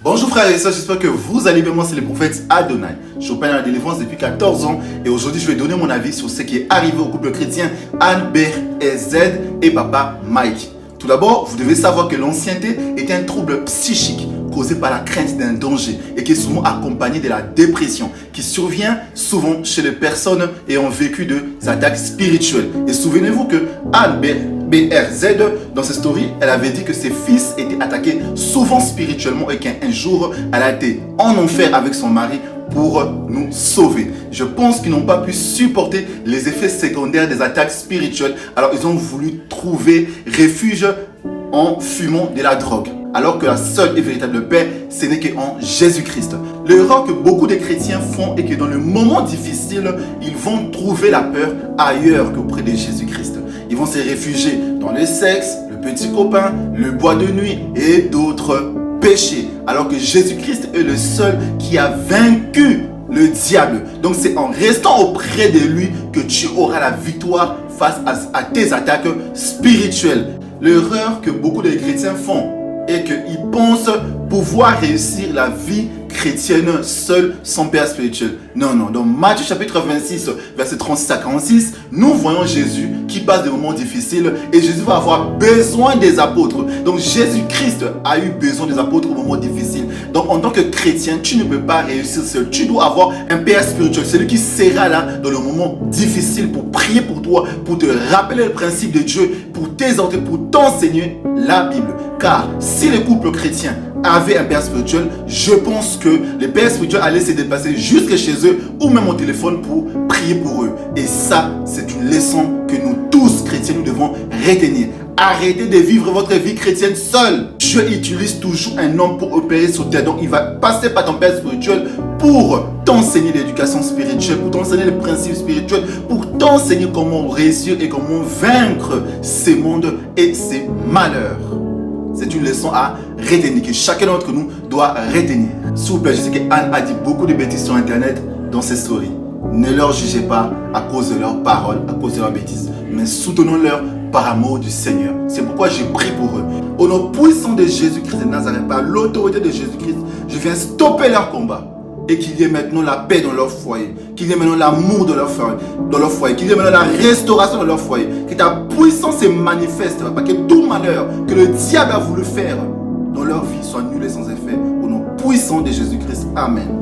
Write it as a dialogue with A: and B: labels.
A: Bonjour frères et sœurs, j'espère que vous allez bien. Moi c'est le prophète Adonai. Je suis dans la délivrance depuis 14 ans et aujourd'hui je vais donner mon avis sur ce qui est arrivé au couple chrétien Anne BRZ et papa Mike. Tout d'abord, vous devez savoir que l'ancienneté est un trouble psychique causé par la crainte d'un danger et qui est souvent accompagné de la dépression qui survient souvent chez les personnes ayant vécu des attaques spirituelles. Et souvenez-vous que Anne BRZ, dans ses stories, elle avait dit que ses fils étaient attaqués souvent spirituellement et qu'un jour, elle a été en enfer avec son mari pour nous sauver. Je pense qu'ils n'ont pas pu supporter les effets secondaires des attaques spirituelles. Alors, ils ont voulu trouver refuge en fumant de la drogue. Alors que la seule et véritable paix, ce n'est qu'en Jésus-Christ. L'erreur que beaucoup de chrétiens font est que dans le moment difficile, ils vont trouver la peur ailleurs qu'auprès de Jésus-Christ. Ils vont se réfugier dans le sexe, le petit copain, le bois de nuit et d'autres péchés. Alors que Jésus-Christ est le seul qui a vaincu le diable. Donc c'est en restant auprès de lui que tu auras la victoire face à tes attaques spirituelles. L'erreur que beaucoup de chrétiens font est qu'ils pensent pouvoir réussir la vie chrétienne seule sans père spirituel. Non. Dans Matthieu chapitre 26, verset 36 à 46, nous voyons Jésus qui passe des moments difficiles et Jésus va avoir besoin des apôtres. Donc Jésus-Christ a eu besoin des apôtres au moment difficile. Donc en tant que chrétien, tu ne peux pas réussir seul. Tu dois avoir un père spirituel, celui qui sera là dans le moment difficile pour prier pour toi, pour te rappeler le principe de Dieu, pour t'exhorter, pour t'enseigner la Bible. Car si les couples chrétiens avaient un père spirituel, je pense que les pères spirituels allaient se déplacer jusque chez eux ou même au téléphone pour prier pour eux. Et ça, c'est une leçon que nous tous chrétiens, nous devons retenir. Arrêtez de vivre votre vie chrétienne seul. Dieu utilise toujours un homme pour opérer sur terre. Donc il va passer par ton père spirituel pour t'enseigner l'éducation spirituelle, pour t'enseigner les principes spirituels, pour t'enseigner comment réussir et comment vaincre ces mondes et ces malheurs. C'est une leçon à retenir, que chacun d'entre nous doit retenir. S'il vous plaît, je sais qu'Anne a dit beaucoup de bêtises sur Internet dans ses stories. Ne leur jugez pas à cause de leurs paroles, à cause de leurs bêtises, mais soutenons-leur par amour du Seigneur. C'est pourquoi je prie pour eux. Au nom puissant de Jésus-Christ de Nazareth, par l'autorité de Jésus-Christ, je viens stopper leur combat. Et qu'il y ait maintenant la paix dans leur foyer, qu'il y ait maintenant l'amour dans leur foyer, qu'il y ait maintenant la restauration dans leur foyer, que ta puissance se manifeste, pas que tout malheur que le diable a voulu faire dans leur vie soit nul et sans effet. Au nom puissant de Jésus-Christ. Amen.